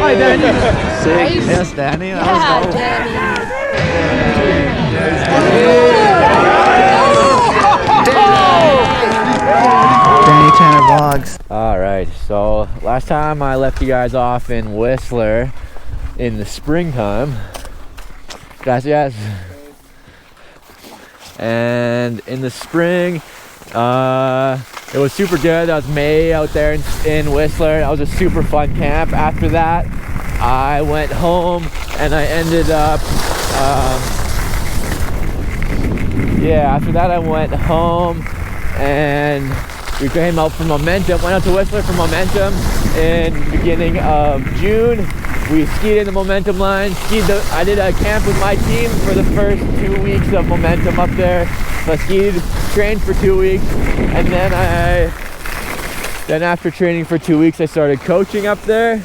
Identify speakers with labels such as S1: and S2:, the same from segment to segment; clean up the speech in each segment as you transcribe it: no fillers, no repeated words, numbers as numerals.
S1: Hi, Danny.
S2: Sick.
S1: Nice.
S2: Yes, Danny.
S3: Yeah,
S2: Danny Tanner Vlogs.
S1: All right, so last time I left you guys off in Whistler in the springtime. Gracias. And in the spring, it was super good. That was May out there in Whistler. That was a super fun camp. After that, I went home and I ended up, after that I went home and we came out for Momentum, went out to Whistler for Momentum in the beginning of June. We skied in the Momentum line, I did a camp with my team for the first 2 weeks of Momentum up there. So I trained for 2 weeks, and then after training for 2 weeks, I started coaching up there.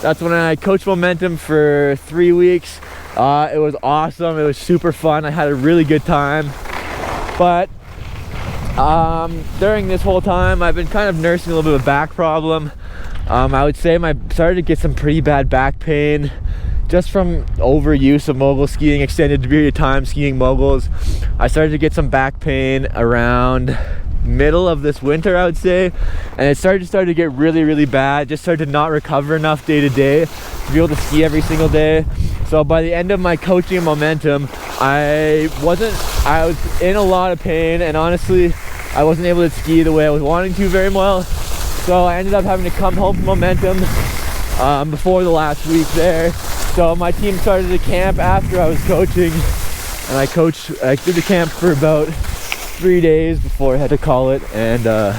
S1: That's when I coached Momentum for 3 weeks. It was awesome, it was super fun, I had a really good time. But during this whole time, I've been kind of nursing a little bit of a back problem. I would say I started to get some pretty bad back pain just from overuse of mogul skiing, extended period of time skiing moguls. I started to get some back pain around middle of this winter, I would say, and it started to get really, really bad. Just started to not recover enough day to day to be able to ski every single day. So by the end of my coaching and Momentum, I was in a lot of pain, and honestly, I wasn't able to ski the way I was wanting to very well. So I ended up having to come home from Momentum before the last week there. So my team started a camp after I was coaching, and I did the camp for about 3 days before I had to call it because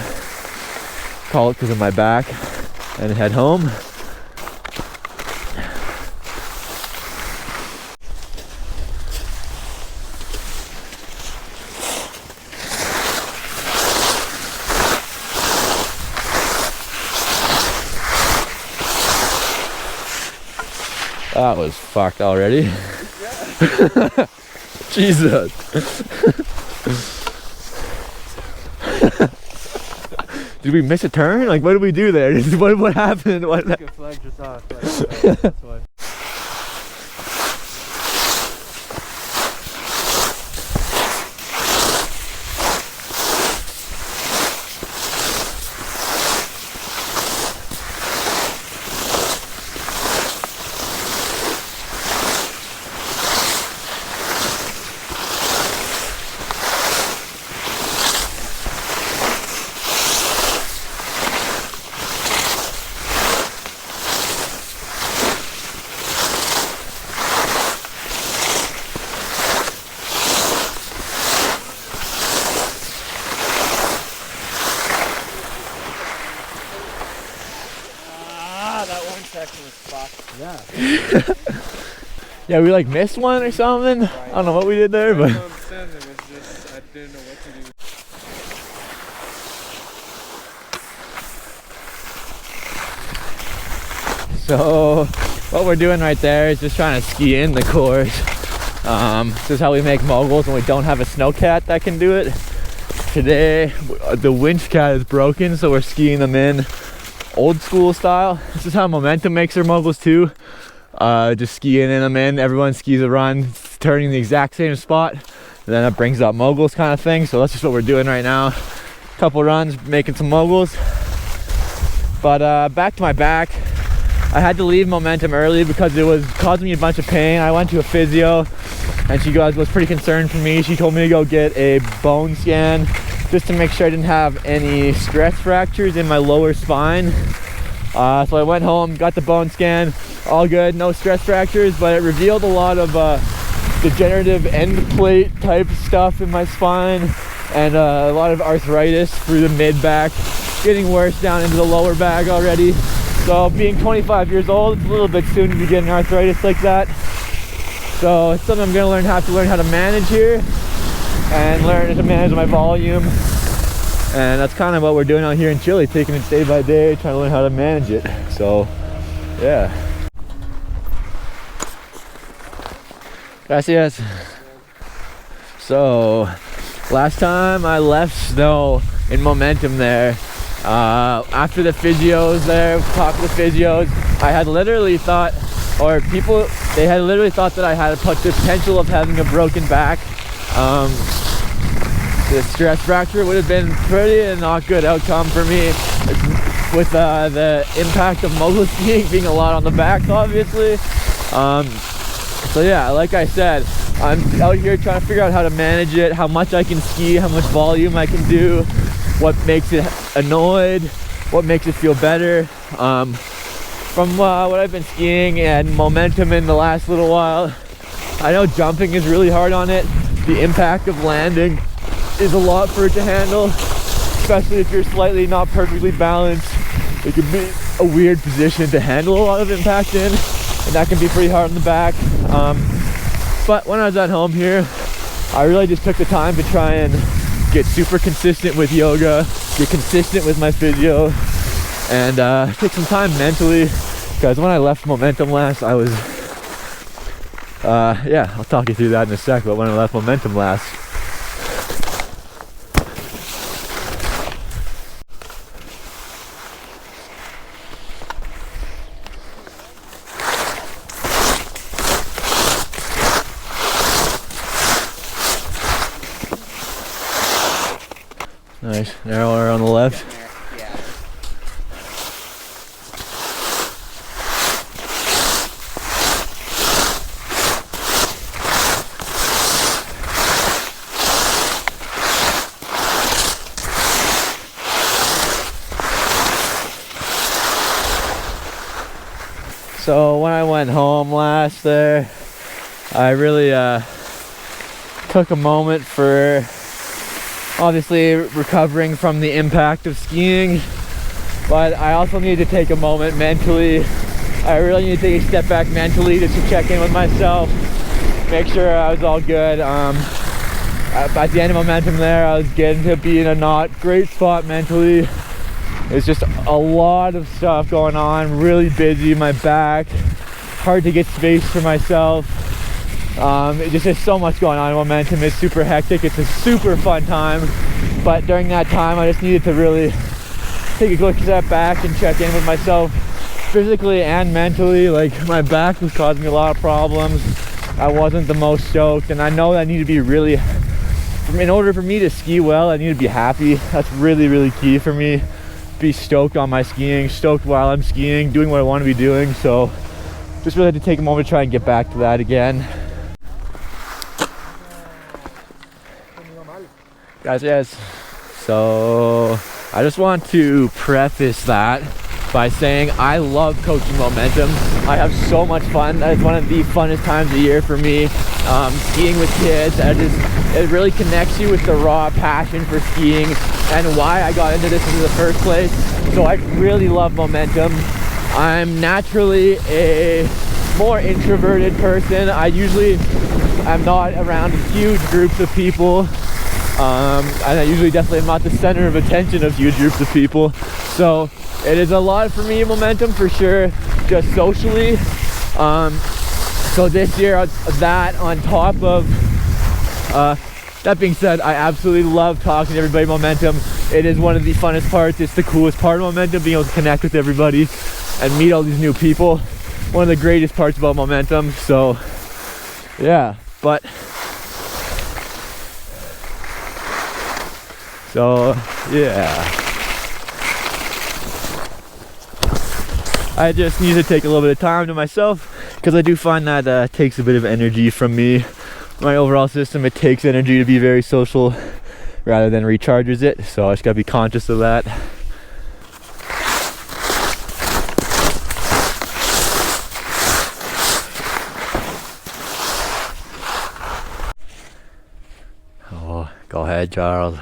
S1: of my back and head home. That was fucked already. Jesus. Did we miss a turn? Like, what did we do there? What happened? What?
S2: Flag just off. That's why.
S1: Yeah. Yeah, we like missed one or something. Right. I don't know what we did there, but.
S4: I didn't know what to do.
S1: So what we're doing right there is just trying to ski in the course. This is how we make moguls when we don't have a snowcat that can do it. Today the winch cat is broken, so we're skiing them in old school style. This is how Momentum makes their moguls too. Just skiing in them in. Everyone skis a run, turning the exact same spot, and then it brings up moguls kind of thing. So that's just what we're doing right now. Couple runs, making some moguls. But back to my back. I had to leave Momentum early because it was causing me a bunch of pain. I went to a physio and she was pretty concerned for me. She told me to go get a bone scan just to make sure I didn't have any stress fractures in my lower spine. So I went home, got the bone scan, all good, no stress fractures, but it revealed a lot of degenerative end plate type stuff in my spine and a lot of arthritis through the mid back, getting worse down into the lower back already. So being 25 years old, it's a little bit soon to be getting arthritis like that. So it's something I'm going to have to learn how to manage here and learn to manage my volume. And that's kind of what we're doing out here in Chile, taking it day by day, trying to learn how to manage it. So, yeah. Gracias. So, last time I left snow in Momentum there, After the physios there, talked to the physios, I had literally thought, or people, they had literally thought that I had the potential of having a broken back. The stress fracture would have been pretty not good outcome for me, with the impact of mogul skiing being a lot on the back, obviously. So yeah, like I said, I'm out here trying to figure out how to manage it, how much I can ski, how much volume I can do, what makes it annoyed, what makes it feel better. From what I've been skiing and momentum in the last little while, I know jumping is really hard on it. The impact of landing is a lot for it to handle, especially if you're slightly not perfectly balanced. It can be a weird position to handle a lot of impact in, and that can be pretty hard on the back. But when I was at home here, I really just took the time to try and get super consistent with yoga, get consistent with my physio, and take some time mentally, because when I left momentum last, I was yeah, I'll talk you through that in a sec. But when I left momentum last, nice, narrower on the left.
S2: Yeah.
S1: So when I went home last there, I really took a moment for obviously recovering from the impact of skiing, but I also need to take a moment mentally. I really need to take a step back mentally just to check in with myself, make sure I was all good. At the end of momentum there, I was getting to be in a not great spot mentally. It's just a lot of stuff going on, really busy, my back, hard to get space for myself. It just has so much going on in momentum. It's super hectic. It's a super fun time, but during that time I just needed to really take a quick step back and check in with myself physically and mentally. Like, my back was causing me a lot of problems. I wasn't the most stoked, and I know that I need to be really, in order for me to ski well, I need to be happy. That's really, really key for me. Be stoked on my skiing, stoked while I'm skiing, doing what I want to be doing. So just really had to take a moment to try and get back to that again. Yes. So I just want to preface that by saying I love coaching momentum. I have so much fun. That is one of the funnest times of the year for me. Skiing with kids, it really connects you with the raw passion for skiing and why I got into this in the first place. So I really love momentum. I'm naturally a more introverted person. I'm not around huge groups of people. And I usually definitely am not the center of attention of huge groups of people. So it is a lot for me, momentum, for sure, just socially. So this year, that on top of, that being said, I absolutely love talking to everybody. Momentum, it is one of the funnest parts. It's the coolest part of momentum, being able to connect with everybody and meet all these new people. One of the greatest parts about momentum. So yeah, but so yeah, I just need to take a little bit of time to myself, because I do find that takes a bit of energy from me. My overall system, it takes energy to be very social rather than recharges it. So I just gotta be conscious of that. Oh, go ahead, Charles.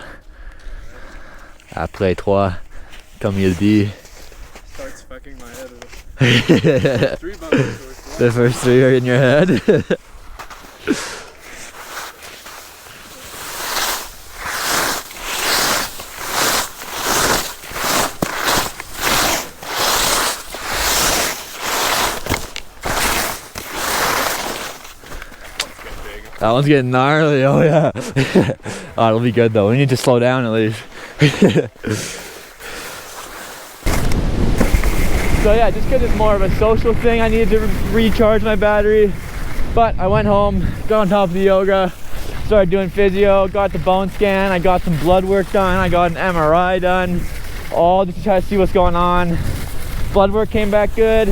S1: Après trois, comme il dit.
S4: Starts fucking my head up. Three buttons.
S1: The first three are in your head. That one's getting gnarly. Oh yeah. Oh, it'll be good though. We need to slow down at least. So yeah, just because it's more of a social thing, I needed to recharge my battery. But I went home, got on top of the yoga, started doing physio, got the bone scan, I got some blood work done, I got an MRI done, all just to try to see what's going on. Blood work came back good.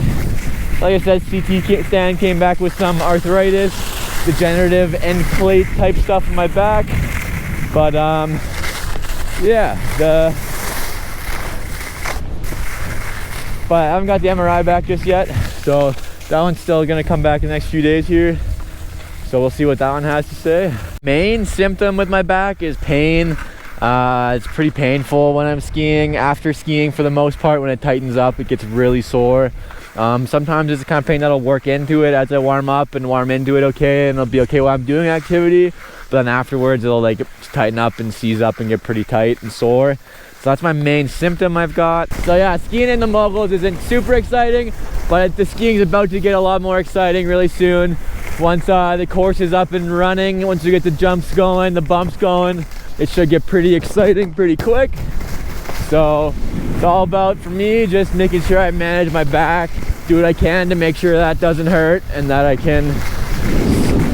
S1: Like I said, CT scan came back with some arthritis, degenerative end plate type stuff in my back. But yeah, but I haven't got the MRI back just yet, so that one's still gonna come back in the next few days here. So we'll see what that one has to say. Main symptom with my back is pain. It's pretty painful when I'm skiing. After skiing, for the most part, when it tightens up, it gets really sore. Sometimes it's the kind of pain that'll work into it as I warm up and warm into it okay, and it'll be okay while I'm doing activity. But then afterwards, it'll like tighten up and seize up and get pretty tight and sore. So that's my main symptom I've got. So yeah, skiing in the moguls isn't super exciting, but the skiing is about to get a lot more exciting really soon. Once the course is up and running, once we get the jumps going, the bumps going, it should get pretty exciting pretty quick. So it's all about, for me, just making sure I manage my back, do what I can to make sure that doesn't hurt, and that I can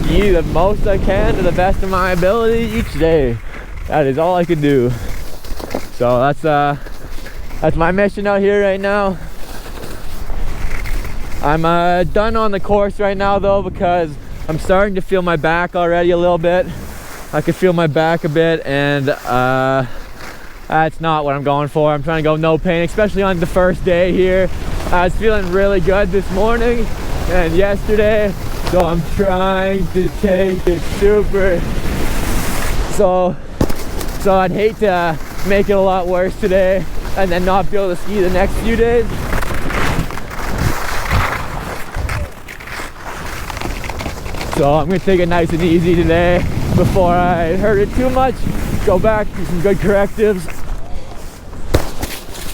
S1: ski the most I can to the best of my ability each day. That is all I can do. So that's my mission out here right now. I'm done on the course right now though, because I'm starting to feel my back already a little bit. I can feel my back a bit, and that's not what I'm going for. I'm trying to go no pain, especially on the first day here. I was feeling really good this morning and yesterday, so I'm trying to take it super. So I'd hate to make it a lot worse today and then not be able to ski the next few days. So I'm gonna take it nice and easy today before I hurt it too much. Go back, do some good correctives,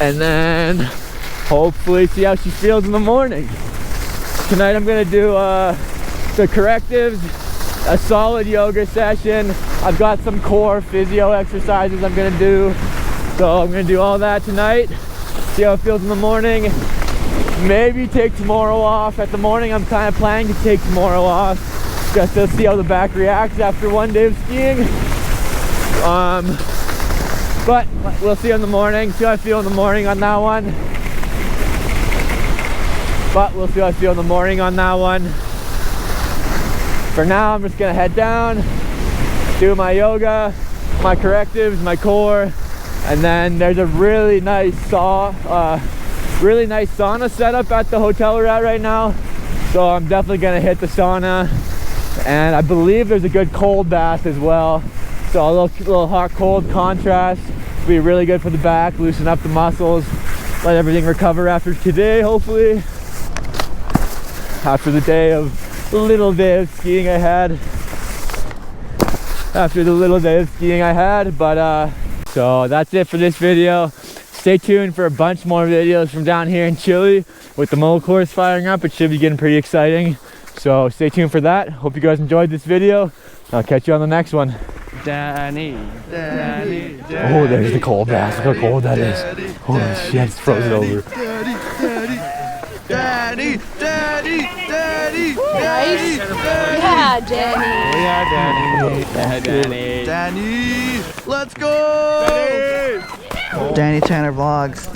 S1: and then hopefully see how she feels in the morning. Tonight I'm gonna do the correctives, a solid yoga session. I've got some core physio exercises I'm gonna do. So I'm gonna do all that tonight, see how it feels in the morning. Maybe take tomorrow off. At the morning I'm kind of planning to take tomorrow off, just to see how the back reacts after one day of skiing. But we'll see in the morning, see how I feel in the morning on that one. For now, I'm just gonna head down, do my yoga, my correctives, my core, and then there's a really nice sauna setup at the hotel we're at right now. So I'm definitely gonna hit the sauna, and I believe there's a good cold bath as well. So a little hot cold contrast will be really good for the back, loosen up the muscles, let everything recover after today, hopefully. After the little day of skiing I had. But so that's it for this video. Stay tuned for a bunch more videos from down here in Chile. With the mogul course firing up, it should be getting pretty exciting. So stay tuned for that. Hope you guys enjoyed this video. I'll catch you on the next one.
S2: Danny.
S1: Oh, there's the cold bath. Look how cold that is. Holy shit, it's frozen over.
S2: Daddy.
S3: Nice. Yeah, Danny.
S2: Yeah, Danny. Danny. Let's go. Danny Tanner Vlogs.